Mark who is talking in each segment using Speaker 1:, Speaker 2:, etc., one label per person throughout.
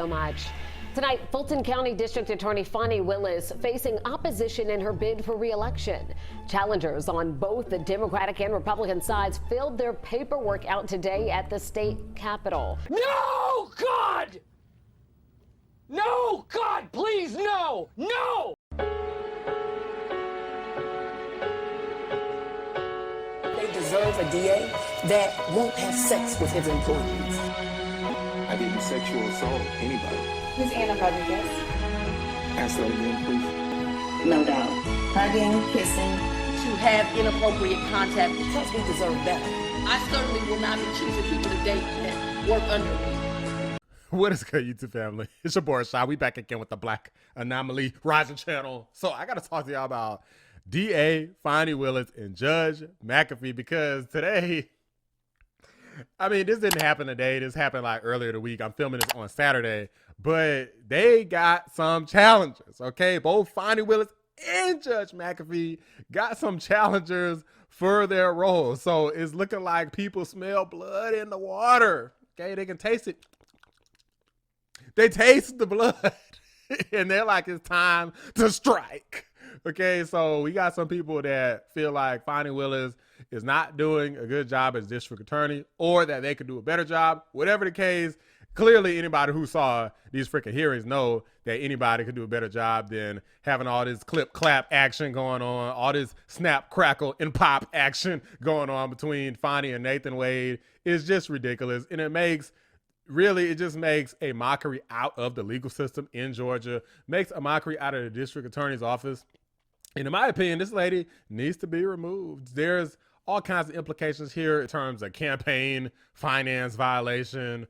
Speaker 1: So much. Tonight, Fulton County District Attorney Fani Willis facing opposition in her bid for re-election. Challengers on both the Democratic and Republican sides filled their paperwork out today at the state capitol.
Speaker 2: No, God! No, God, please, no! No!
Speaker 3: They deserve a DA that won't have sex with his employees.
Speaker 4: I didn't sexual assault anybody.
Speaker 5: Ms. Anna Rodriguez.
Speaker 4: Ask that again, please.
Speaker 5: No doubt. Hugging, kissing.
Speaker 6: To have inappropriate contact.
Speaker 3: Because we deserve better.
Speaker 6: I certainly will not be choosing people to date that work under me.
Speaker 7: What is good, YouTube family? It's your boy Shy. We back again with the Black Anomaly Rising channel. So I got to talk to y'all about DA Fani Willis and Judge McAfee, because today, I mean, this didn't happen today. This happened like earlier the week. I'm filming this on Saturday, but they got some challengers, okay? Both Fani Willis and Judge McAfee got some challengers for their roles. So it's looking like people smell blood in the water, okay? They can taste it. They taste the blood and they're like, it's time to strike. Okay, so we got some people that feel like Fani Willis is not doing a good job as district attorney, or that they could do a better job. Whatever the case, clearly anybody who saw these freaking hearings know that anybody could do a better job than having all this clip clap action going on, all this snap, crackle, and pop action going on between Fani and Nathan Wade. It's just ridiculous. And it just makes a mockery out of the legal system in Georgia, makes a mockery out of the district attorney's office. And in my opinion, this lady needs to be removed. There's all kinds of implications here in terms of campaign finance violation,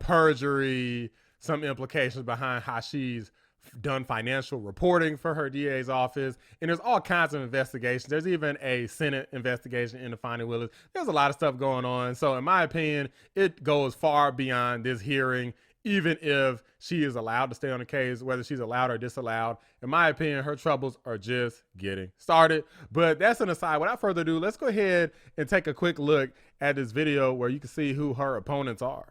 Speaker 7: perjury, some implications behind how she's done financial reporting for her DA's office. And there's all kinds of investigations. There's even a Senate investigation into Fani Willis. There's a lot of stuff going on. So in my opinion, it goes far beyond this hearing, even if she is allowed to stay on the case, whether she's allowed or disallowed. In my opinion, her troubles are just getting started. But that's an aside. Without further ado, let's go ahead and take a quick look at this video where you can see who her opponents are.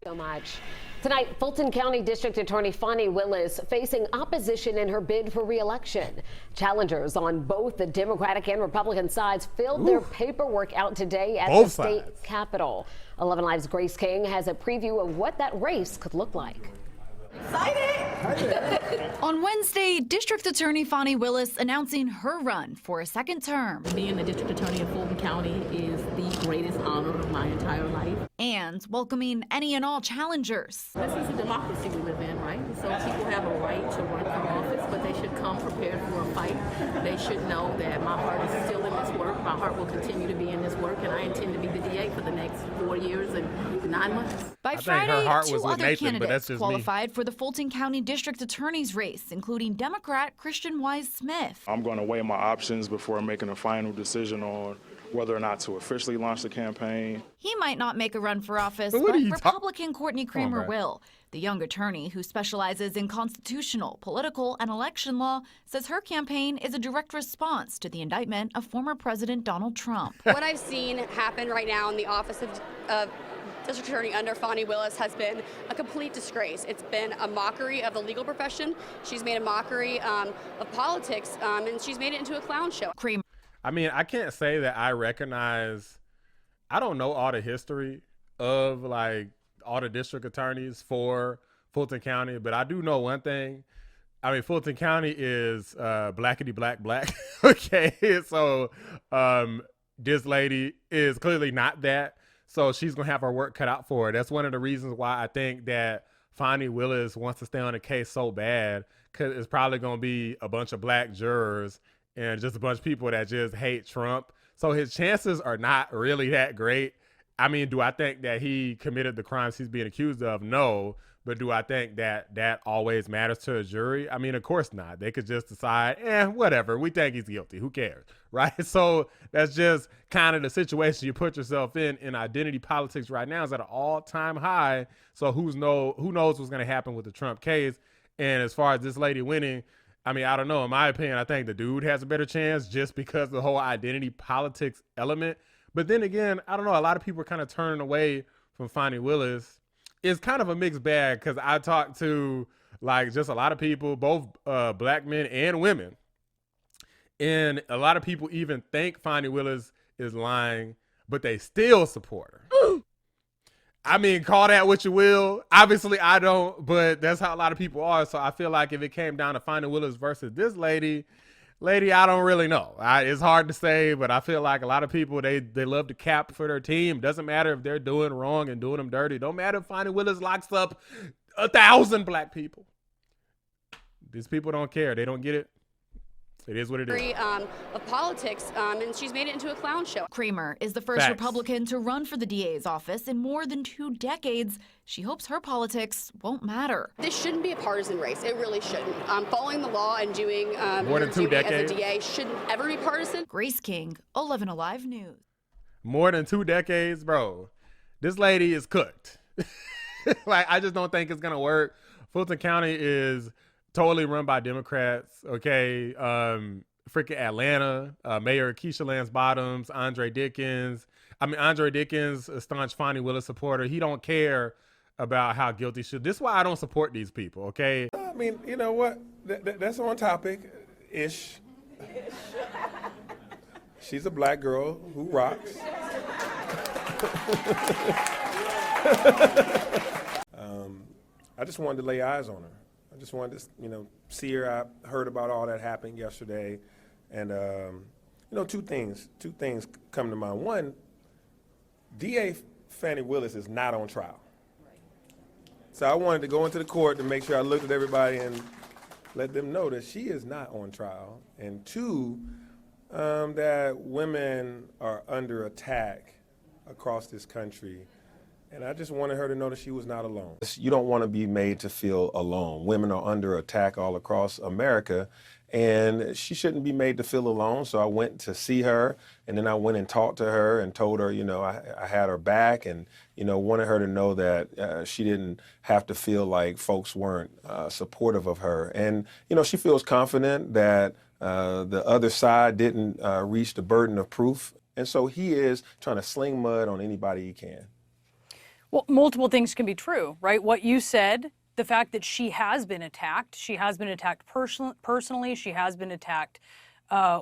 Speaker 1: So much. Tonight, Fulton County District Attorney Fani Willis facing opposition in her bid for re-election. Challengers on both the Democratic and Republican sides filled their paperwork out today at the state capitol. 11 Live's Grace King has a preview of what that race could look like.
Speaker 8: On Wednesday, District Attorney Fani Willis announcing her run for a second term.
Speaker 6: Being the district attorney of Fulton County is the greatest honor of my entire life.
Speaker 8: And welcoming any and all challengers.
Speaker 6: This is a democracy we live in, right? So people have a right to run for office, but they should come prepared for a fight. They should know that my heart is still in this work. My heart will continue to be in this work, and I intend to be the DA for the next 4 years and 9 months.
Speaker 8: By Friday, two other candidates qualified for the Fulton County District Attorney's race, including Democrat Christian Wise Smith.
Speaker 4: I'm going to weigh my options before making a final decision on whether or not to officially launch the campaign.
Speaker 8: He might not make a run for office, but Republican Courtney Kramer will. The young attorney, who specializes in constitutional, political, and election law, says her campaign is a direct response to the indictment of former President Donald Trump.
Speaker 9: What I've seen happen right now in the office of District Attorney under Fani Willis has been a complete disgrace. It's been a mockery of the legal profession. She's made a mockery of politics, and she's made it into a clown show.
Speaker 8: Kramer.
Speaker 7: I mean, I can't say that I don't know all the history of like all the district attorneys for Fulton County, but I do know one thing. I mean, Fulton County is blackity black. Okay, so this lady is clearly not that. So she's going to have her work cut out for her. That's one of the reasons why I think that Fani Willis wants to stay on the case so bad, because it's probably going to be a bunch of black jurors and just a bunch of people that just hate Trump. So his chances are not really that great. I mean, do I think that he committed the crimes he's being accused of? No. But do I think that that always matters to a jury? I mean, of course not. They could just decide, whatever. We think he's guilty. Who cares? Right? So that's just kind of the situation you put yourself in. And identity politics right now is at an all-time high. So who knows what's going to happen with the Trump case? And as far as this lady winning, I mean, I don't know. In my opinion, I think the dude has a better chance just because of the whole identity politics element. But then again, I don't know. A lot of people are kind of turning away from Fani Willis it's kind of a mixed bag because I talked to like just a lot of people, both black men and women. And a lot of people even think Fani Willis is lying, but they still support her. I mean, call that what you will. Obviously, I don't, but that's how a lot of people are. So I feel like if it came down to Fani Willis versus this lady, I don't really know. It's hard to say, but I feel like a lot of people, they love to cap for their team. Doesn't matter if they're doing wrong and doing them dirty. Don't matter if Fani Willis locks up 1,000 black people. These people don't care. They don't get it. It is what it is.
Speaker 9: Of politics, and she's made it into a clown show.
Speaker 8: Kramer is the first
Speaker 7: Facts.
Speaker 8: Republican to run for the DA's office in more than 2 decades. She hopes her politics won't matter.
Speaker 9: This shouldn't be a partisan race. It really shouldn't. Following the law and doing
Speaker 7: more than 2 decades
Speaker 9: as a DA shouldn't ever be partisan.
Speaker 8: Grace King, 11 Alive News.
Speaker 7: More than 2 decades, bro. This lady is cooked. Like, I just don't think it's gonna work. Fulton County is totally run by Democrats, okay? Freaking Atlanta, Mayor Keisha Lance Bottoms, Andre Dickens, a staunch Fani Willis supporter. He don't care about how guilty she. This is why I don't support these people, okay?
Speaker 10: I mean, you know what? That's on topic-ish. She's a black girl who rocks. I just wanted to lay eyes on her. I just wanted to, see her. I heard about all that happened yesterday, and two things come to mind. One, DA Fani Willis is not on trial, so I wanted to go into the court to make sure I looked at everybody and let them know that she is not on trial. And two, that women are under attack across this country. And I just wanted her to know that she was not alone. You don't want to be made to feel alone. Women are under attack all across America, and she shouldn't be made to feel alone. So I went to see her, and then I went and talked to her and told her, I had her back, and, wanted her to know that she didn't have to feel like folks weren't supportive of her. And, she feels confident that the other side didn't reach the burden of proof. And so he is trying to sling mud on anybody he can.
Speaker 11: Well, multiple things can be true, right? What you said, the fact that she has been attacked personally, she has been attacked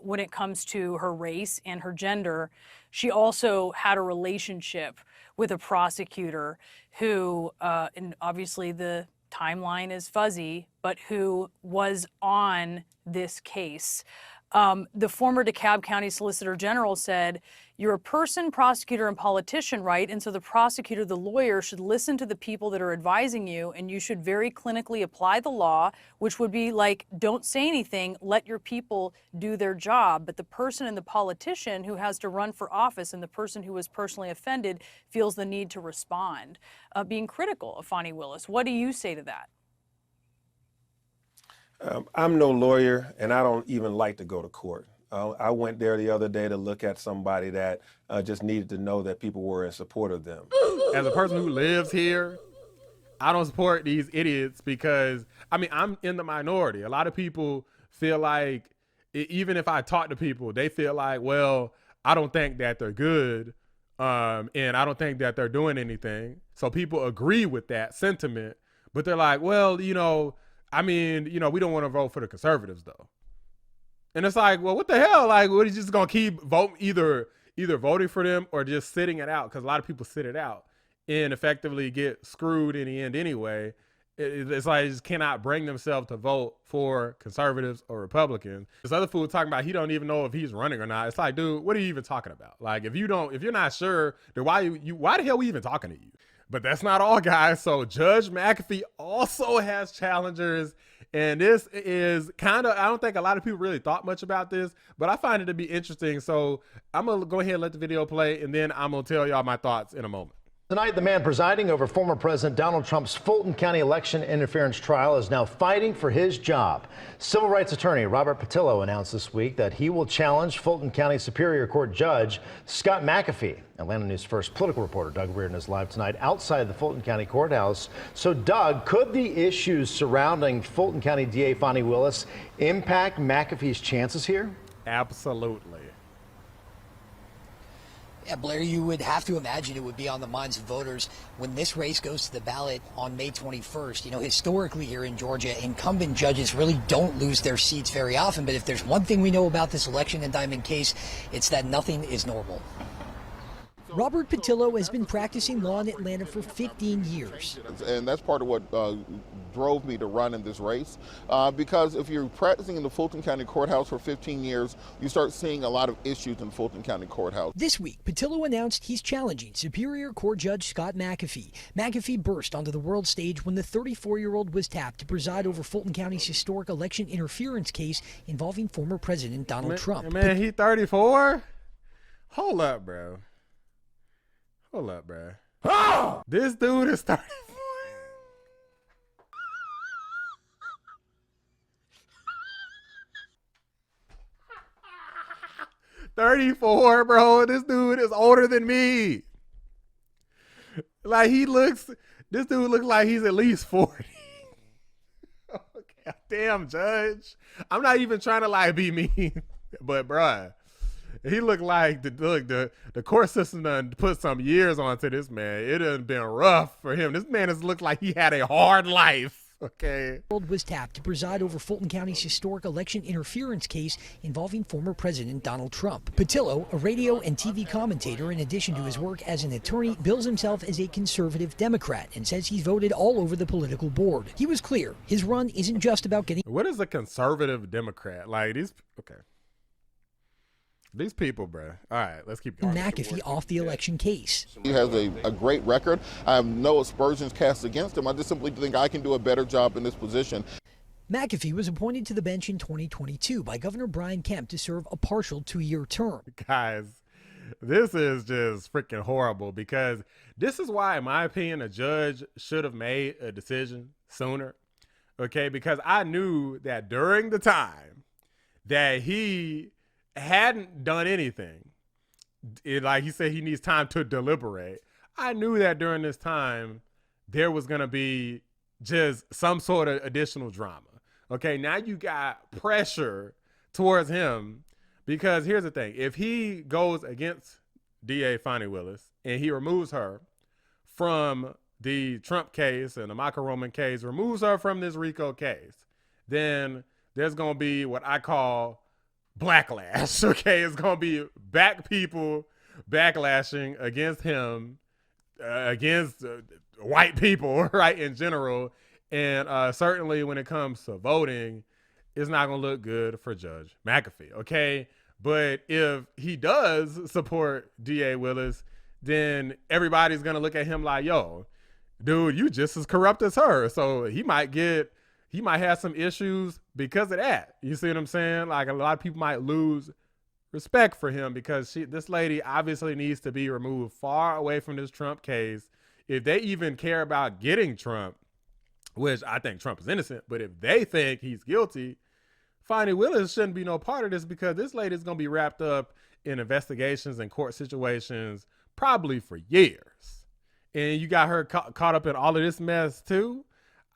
Speaker 11: when it comes to her race and her gender. She also had a relationship with a prosecutor who, and obviously the timeline is fuzzy, but who was on this case. The former DeKalb County Solicitor General said, you're a person, prosecutor, and politician, right? And so the prosecutor, the lawyer, should listen to the people that are advising you, and you should very clinically apply the law, which would be like, don't say anything, let your people do their job. But the person and the politician who has to run for office and the person who was personally offended feels the need to respond, being critical of Fani Willis. What do you say to that?
Speaker 10: I'm no lawyer, and I don't even like to go to court. I went there the other day to look at somebody that just needed to know that people were in support of them.
Speaker 7: As a person who lives here, I don't support these idiots because, I'm in the minority. A lot of people feel like, even if I talk to people, they feel like, well, I don't think that they're good, and I don't think that they're doing anything. So people agree with that sentiment, but they're like, well, we don't want to vote for the conservatives, though. And it's like, well, what the hell? Like, what are you just going to keep either voting for them or just sitting it out? Because a lot of people sit it out and effectively get screwed in the end anyway. It's like they just cannot bring themselves to vote for conservatives or Republicans. This other fool talking about he don't even know if he's running or not. It's like, dude, what are you even talking about? Like, if you're not sure, then why the hell are we even talking to you? But that's not all, guys. So Judge McAfee also has challengers. And this is kind of, I don't think a lot of people really thought much about this, but I find it to be interesting. So I'm going to go ahead and let the video play, and then I'm going to tell y'all my thoughts in a moment.
Speaker 12: Tonight, the man presiding over former President Donald Trump's Fulton County election interference trial is now fighting for his job. Civil rights attorney Robert Patillo announced this week that he will challenge Fulton County Superior Court Judge Scott McAfee. Atlanta News First political reporter Doug Reardon is live tonight outside the Fulton County Courthouse. So, Doug, could the issues surrounding Fulton County DA Fani Willis impact McAfee's chances here?
Speaker 7: Absolutely.
Speaker 13: Yeah, Blair, you would have to imagine it would be on the minds of voters when this race goes to the ballot on May 21st. You know, historically here in Georgia, incumbent judges really don't lose their seats very often. But if there's one thing we know about this election indictment case, it's that nothing is normal.
Speaker 14: Robert Patillo has been practicing law in Atlanta for 15 years.
Speaker 15: And that's part of what drove me to run in this race. Because if you're practicing in the Fulton County Courthouse for 15 years, you start seeing a lot of issues in Fulton County Courthouse.
Speaker 14: This week, Patillo announced he's challenging Superior Court Judge Scott McAfee. McAfee burst onto the world stage when the 34-year-old was tapped to preside over Fulton County's historic election interference case involving former President Donald Trump.
Speaker 7: Man, he 34? Hold up, bro. Hold up, bro. Oh! This dude is 34. 34, bro. This dude is older than me. Like this dude looks like he's at least 40. Oh, God damn, Judge. I'm not even trying to like be mean, but bruh. He looked like the court system done put some years onto this man. It done been rough for him. This man has looked like he had a hard life. Okay.
Speaker 14: Was tapped to preside over Fulton County's historic election interference case involving former President Donald Trump. Patillo, a radio and TV commentator in addition to his work as an attorney, bills himself as a conservative Democrat and says he's voted all over the political board. He was clear, his run isn't just about getting...
Speaker 7: What is a conservative Democrat? Like these... Okay. These people, bro. All right, let's keep going.
Speaker 14: McAfee off the election case.
Speaker 15: He has a great record. I have no aspersions cast against him. I just simply think I can do a better job in this position.
Speaker 14: McAfee was appointed to the bench in 2022 by Governor Brian Kemp to serve a partial 2-year term.
Speaker 7: Guys, this is just freaking horrible because this is why, in my opinion, a judge should have made a decision sooner. Okay, because I knew that during the time that he hadn't done anything, like he said he needs time to deliberate. I knew that during this time there was going to be just some sort of additional drama. Okay, now you got pressure towards him because here's the thing. If he goes against DA Fani Willis and he removes her from the Trump case and the Michael Roman case, removes her from this RICO case, then there's going to be what I call blacklash. Okay, it's gonna be people backlashing against him, against white people, right, in general, and certainly when it comes to voting, it's not gonna look good for Judge McAfee. Okay, but if he does support DA Willis, then everybody's gonna look at him like, yo, dude, you just as corrupt as her, so he might have some issues because of that. You see what I'm saying? Like a lot of people might lose respect for him because this lady obviously needs to be removed far away from this Trump case. If they even care about getting Trump, which I think Trump is innocent, but if they think he's guilty, Fani Willis shouldn't be no part of this because this lady is going to be wrapped up in investigations and court situations probably for years. And you got her caught up in all of this mess too.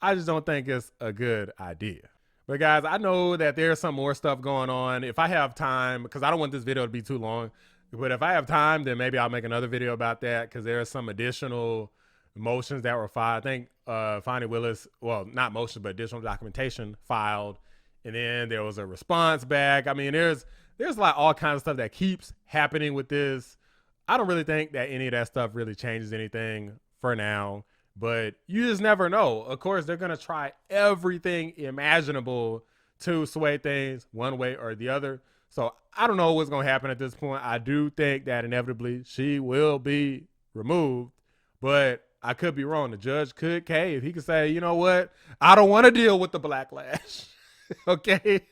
Speaker 7: I just don't think it's a good idea. But guys, I know that there's some more stuff going on. If I have time, because I don't want this video to be too long, but if I have time, then maybe I'll make another video about that because there are some additional motions that were filed. I think Fani Willis, well, not motions, but additional documentation filed. And then there was a response back. I mean, there's like all kinds of stuff that keeps happening with this. I don't really think that any of that stuff really changes anything for now. But you just never know. Of course, they're going to try everything imaginable to sway things one way or the other. So I don't know what's going to happen at this point. I do think that inevitably she will be removed, but I could be wrong. The judge could cave. He could say, you know what? I don't want to deal with the backlash. Okay.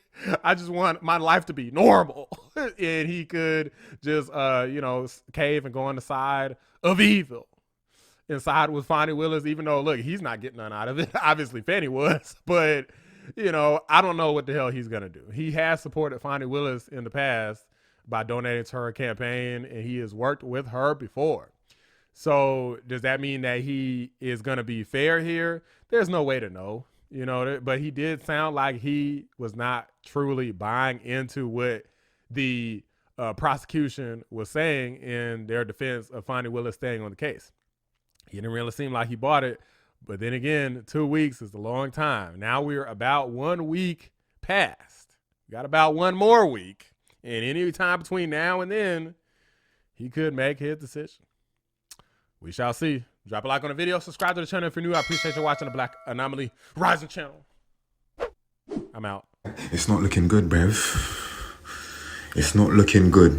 Speaker 7: I just want my life to be normal. And he could just, cave and go on the side of evil. Inside with Fani Willis, even though, look, he's not getting none out of it. Obviously, Fani was. But, I don't know what the hell he's going to do. He has supported Fani Willis in the past by donating to her campaign, and he has worked with her before. So does that mean that he is going to be fair here? There's no way to know, but he did sound like he was not truly buying into what the prosecution was saying in their defense of Fani Willis staying on the case. He didn't really seem like he bought it. But then again, 2 weeks is a long time. Now we're about 1 week past. We got about one more week. And any time between now and then, he could make his decision. We shall see. Drop a like on the video. Subscribe to the channel if you're new. I appreciate you watching the Black Anomaly Rising channel. I'm out.
Speaker 16: It's not looking good, Bev. It's not looking good.